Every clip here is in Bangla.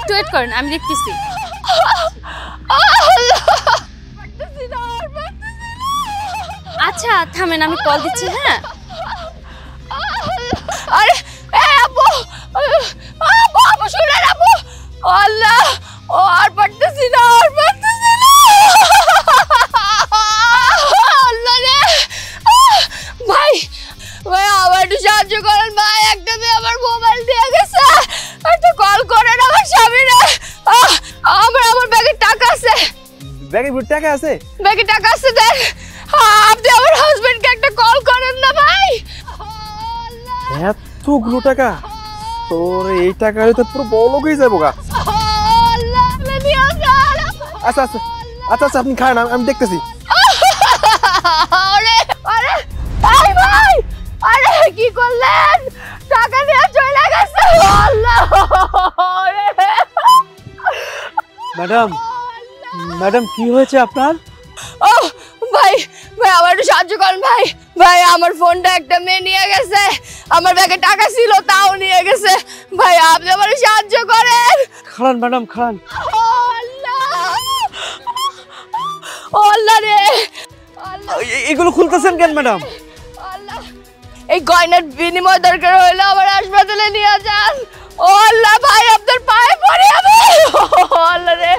একটু ওয়েট করেন, আমি দেখতেছি। আচ্ছা থামেন, আমি কল দিচ্ছি। হ্যাঁ আরে আপু, আপু আপু শুনেন আপু, আল্লাহ ও আর পারতেছি না, আর পারতেছি না। আল্লাহ রে ভাই, ভাই আমার একটু সাহায্য করেন ভাই, একটা মেয়ে আমার মোবাইল দিয়ে গেছে, একটু কল করেন আমার স্বামীরে। আমার ব্যাগে টাকা আছে। ব্যাগে টাকা আছে? ব্যাগে টাকা আছে দেন, আপনি আমার হাজবেন্ডকে একটা কল করেন না ভাই। এতগুলো টাকা? তোর এই টাকা হয়তো পুরো বড় লোক হয়ে যাবো গা। আচ্ছা আচ্ছা আচ্ছা আচ্ছা আপনি খান, আমি দেখতেছি। আরে আরে ভাই ভাই, আরে কি করলেন? টাকা নিয়ে চলে গেছে। আল্লাহ ম্যাডাম, ম্যাডাম কি হয়েছে আপনার? ও ভাই, ভাই আমার একটু সাহায্য করেন ভাই। ভাই আমার ফোনটা একটা মেয়ে নিয়ে গেছে, আমার ব্যাগে টাকা ছিল তাও নিয়ে গেছে। ভাই আপনি আমার সাহায্য করেন। খান ম্যাডাম খান। আল্লাহ রে, এগুলো খুলতেছেন কেন ম্যাডাম? আল্লাহ এই গয়নার বিনিময় দরকার হইলো আমার হাসপাতালে নিয়ে যান। ও আল্লাহ ভাই আপনার পায়ে পড়ি আমি। আল্লাহ রে,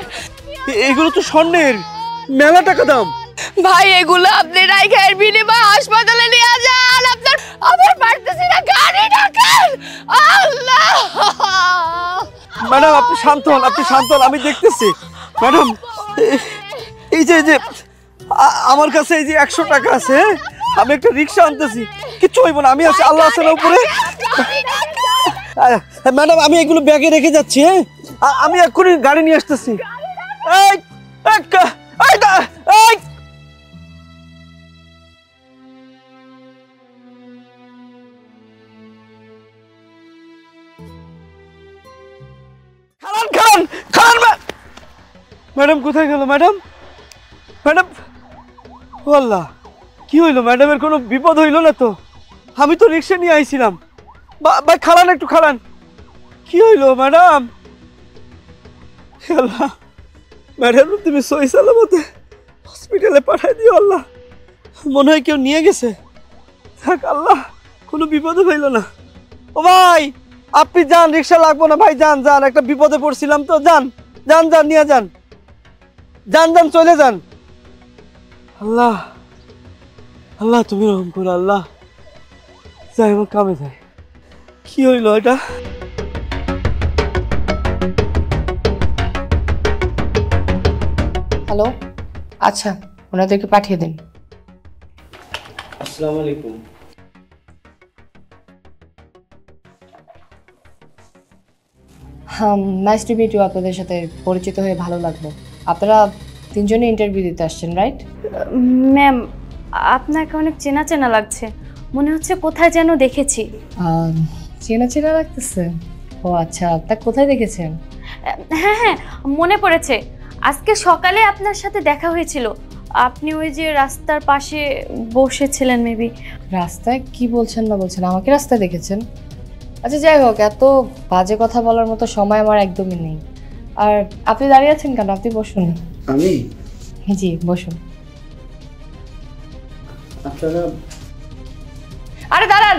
এগুলো তো স্বর্ণের, মেলা টাকা দাম। ভাই এগুলো আপনি রাইখা এর বিনিময়ে হাসপাতালে নিয়ে যান। আমার পারতেছি না, গাড়ি ডাকেন। আল্লাহ ম্যাডাম আপনি শান্ত হন, আপনি শান্ত হন, আমি দেখতেছি। ম্যাডাম এই যে আমার কাছে এই যে 100 টাকা আছে, আমি একটা রিক্সা আনতেছি, কিচ্ছু হইব না, আমি আছি, আল্লাহ আছে না উপরে। ম্যাডাম আমি এগুলো ব্যাগে রেখে যাচ্ছি, হ্যাঁ আমি এক্ষুনি গাড়ি নিয়ে আসতেছি। ম্যাডাম কোথায় গেল? ম্যাডাম ম্যাডাম, ও আল্লাহ কি হইলো? ম্যাডামের কোনো বিপদ হইলো না তো? আমি তো রিক্সা নিয়ে আইছিলাম। ভাই খালান, একটু খালান। কি হইলো ম্যাডাম? আল্লাহ ম্যাডাম তুমি সহি সালামতে হসপিটালে পাঠাই দিও। আল্লাহ মনে হয় কেউ নিয়ে গেছে। থাক আল্লাহ, কোনো বিপদে হইলো না। ও ভাই আপনি যান, রিক্সা লাগবো না ভাই, যান যান, একটা বিপদে পড়ছিলাম তো, যান যান যান, নিয়ে যান, যান যান, চলে যান। আল্লাহ আল্লাহ তুমি রহম করো। আল্লাহ যাই আমার কামে যাই। কি হইলো এটা? হ্যালো, আচ্ছা ওনাদেরকে পাঠিয়ে দিন। আসসালামু আলাইকুম। নাইস টু মিট ইউ, আপনাদের সাথে পরিচিত হয়ে ভালো লাগলো। আপনারা তিনজনে ইন্টারভিউ দিতে আসছেন, রাইট? ম্যাম আপনাকে অনেক চেনা চেনা লাগছে, মনে হচ্ছে কোথায় যেন দেখেছি। চেনা চেনা লাগতেছে? ও আচ্ছা, তা কোথায় দেখেছেন? হ্যাঁ হ্যাঁ মনে পড়েছে, আজকে সকালে আপনার সাথে দেখা হয়েছিল। আপনি ওই যে রাস্তার পাশে বসেছিলেন মেবি। রাস্তায়? কি বলছেন না বলছেন, আমাকে রাস্তায় দেখেছেন? আচ্ছা যাই হোক, এত বাজে কথা বলার মতো সময় আমার একদমই নেই। আর আপনি দাঁড়িয়ে আছেন কেন? আপনি বসুন। আমি? জি বসুন। আপনারা? আরে দাঁড়ান,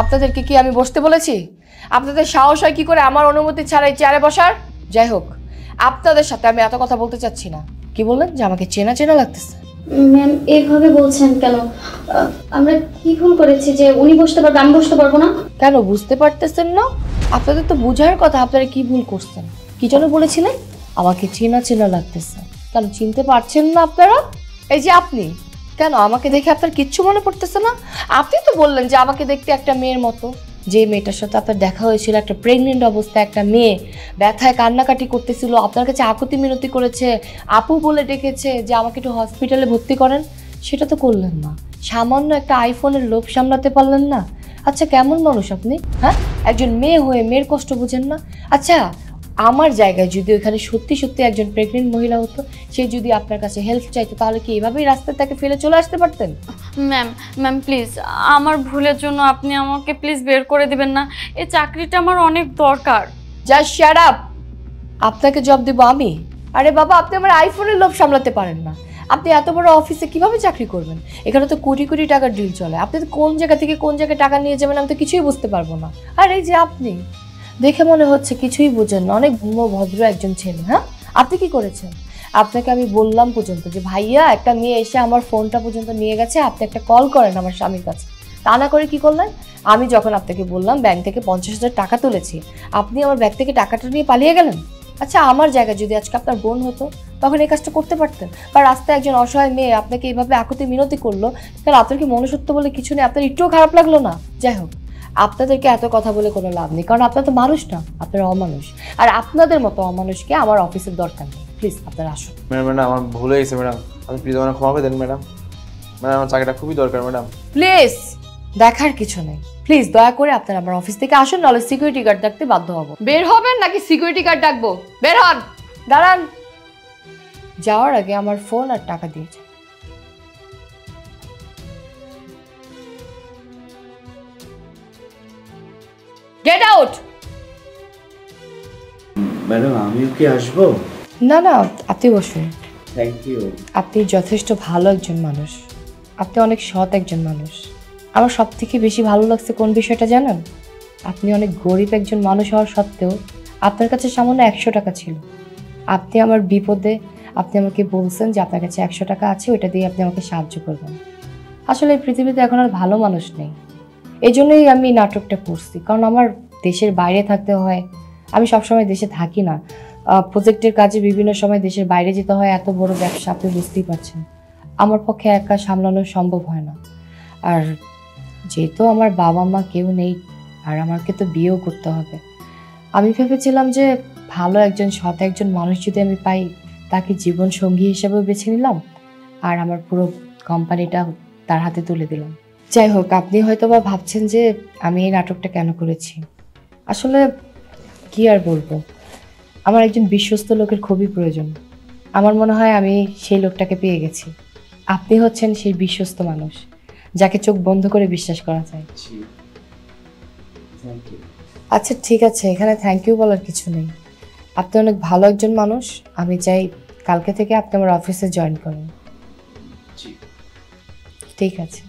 আপনাদেরকে কি আমি বসতে বলেছি? আপনাদের সাহস হয় কি করে আমার অনুমতি ছাড়াই চেয়ারে বসার? যাই হোক, আপনাদের সাথে আমি এত কথা বলতে চাচ্ছি না। কি বললেন যে আমাকে চেনা চেনা লাগতেছে? ম্যাম এভাবে বলছেন কেন? আমরা কি ভুল করেছি যে উনি বসতে পারবে আমি বসতে পারবো না? কেন বুঝতে পারতেছেন না? আপনাদের তো বুঝার কথা, আপনারা কি ভুল করছেন? কি যেন বলেছিলেন আমাকে চেনা চেনা লাগতেছে? কেন চিনতে পারছেন না আপনারা? এই যে আপনি, কেন আমাকে দেখে আপনার কিচ্ছু মনে পড়তেছে না? আপনি তো বললেন যে আমাকে দেখতে একটা মেয়ের মতো। যে মেয়েটার সাথে আপনার দেখা হয়েছিল, একটা প্রেগনেন্ট অবস্থায় একটা মেয়ে, ব্যথায় কান্নাকাটি করতেছিল, আপনার কাছে আকুতি মিনতি করেছে, আপু বলে ডেকেছে যে আমাকে একটু হসপিটালে ভর্তি করেন, সেটা তো করলেন না। সামান্য একটা আইফোনের লোভ সামলাতে পারলেন না। আচ্ছা কেমন মানুষ আপনি? হ্যাঁ, একজন মেয়ে হয়ে মেয়ের কষ্ট বুঝেন না? আচ্ছা আমার জায়গায় যদি ওখানে সত্যি সত্যি একজন প্রেগনেন্ট মহিলা হতো, সে যদি আপনার কাছে হেল্প চাইতো, তাহলে কি এভাবেই রাস্তায় তাকে ফেলে চলে আসতে পারতেন? ম্যাম ম্যাম প্লিজ, আমার ভুলের জন্য আপনি আমাকে প্লিজ বের করে দিবেন না, এই চাকরিটা আমার অনেক দরকার। Just shut up. আপনাকে জব দেবো আমি? আরে বাবা, আপনি আমার আইফোনের লোভ সামলাতে পারেন না। আপনি এত বড় অফিসে কিভাবে চাকরি করবেন? এখানে তো কোটি কোটি টাকার ডিল চলে। আপনি তো কোন জায়গা থেকে কোন জায়গায় টাকা নিয়ে যাবেন আমি তো কিছুই বুঝতে পারবো না। আর এই যে আপনি, দেখে মনে হচ্ছে কিছুই বুঝেন না, অনেক ভদ্র একজন ছেলে। হ্যাঁ, আপনি কি করেছেন? আপনাকে আমি বললাম পর্যন্ত যে ভাইয়া একটা মেয়ে এসে আমার ফোনটা পর্যন্ত নিয়ে গেছে, আপনি একটা কল করেন আমার স্বামীর কাছে। তা না করে কি করলেন? আমি যখন আপনাকে বললাম ব্যাংক থেকে 50,000 টাকা তুলেছি, আপনি আমার ব্যাগ থেকে টাকাটা নিয়ে পালিয়ে গেলেন। আচ্ছা, আমার জায়গায় যদি আজকে আপনার বোন হতো তখন এই কাজটা করতে পারতেন? বা রাস্তায় একজন অসহায় মেয়ে আপনাকে এইভাবে আকুতি মিনতি করলো, কারণ আপনার কি মনুষ্যত্ব বলে কিছু নেই? আপনার একটুও খারাপ লাগলো না? যাই হোক, আপনাদেরকে এত কথা বলে কোনো লাভ নেই, কারণ আপনারা তো মানুষ না, আপনারা অমানুষ। আর আপনাদের মতো অমানুষকে আমার অফিসের দরকার নেই। প্লিজ আপনারা আসুন। ম্যাডাম আমার ভুল হয়ে গেছে ম্যাডাম, আপনি প্লিজ আমার ক্ষমা করে দেন ম্যাডাম। ম্যাডাম আমার চাকরিটা খুবই দরকার ম্যাডাম। প্লিজ, দেখার কিছু নেই। প্লিজ দয়া করে আপনারা আমার অফিস থেকে আসুন, নাহলে সিকিউরিটি গার্ড ডাকতে বাধ্য হব। বের হবেন নাকি সিকিউরিটি গার্ড ডাকবো? বের হন। দাঁড়ান, যাওয়ার আগে আমার ফোন আর টাকা দিয়েছে। Get out. ম্যাডাম আমিও কি আসবো? না না, আপনি বসুন। Thank you. আপনি যথেষ্ট ভালো একজন মানুষ, আপনি অনেক সৎ একজন মানুষ। আমার সব থেকে বেশি ভালো লাগছে কোন বিষয়টা জানেন? আপনি অনেক গরিব একজন মানুষ হওয়ার সত্ত্বেও আপনার কাছে সামান্য 100 টাকা ছিল। আপনি আমার বিপদে আপনি আমাকে বলছেন যে আপনার কাছে 100 টাকা আছে, ওইটা দিয়ে আপনি আমাকে সাহায্য করবেন। আসলে এই পৃথিবীতে এখন আর ভালো মানুষ নেই, এই জন্যই আমি নাটকটা করছি। কারণ আমার দেশের বাইরে থাকতে হয়, আমি সবসময় দেশে থাকি না। প্রজেক্টের কাজে বিভিন্ন সময় দেশের বাইরে যেতে হয়, এত বড় ব্যবসা আপনি বুঝতেই পারছেন। আমার পক্ষে একা সামলানো সম্ভব হয় না। আর যেহেতু আমার বাবা মা কেউ নেই, আর আমাকে তো বিয়েও করতে হবে, আমি ভেবেছিলাম যে ভালো একজন সৎ একজন মানুষ যদি আমি পাই, তাকে জীবন সঙ্গী হিসেবেও বেছে নিলাম, আর আমার পুরো কোম্পানিটা তার হাতে তুলে দিলাম। যাই হোক, আপনি হয়তো বা ভাবছেন যে আমি এই নাটকটা কেন করেছি। আসলে কি আর বলবো, আমার একজন বিশ্বস্ত লোকের খুবই প্রয়োজন। আমার মনে হয় আমি সেই লোকটাকে পেয়ে গেছি। আপনি হচ্ছেন সেই বিশ্বস্ত মানুষ যাকে চোখ বন্ধ করে বিশ্বাস করা যায়। Thank you. আচ্ছা ঠিক আছে, এখানে থ্যাংক ইউ বলার কিছু নেই। আপনি অনেক ভালো একজন মানুষ। আমি চাই কালকে থেকে আপনি আমার অফিসে জয়েন করুন। ঠিক আছে।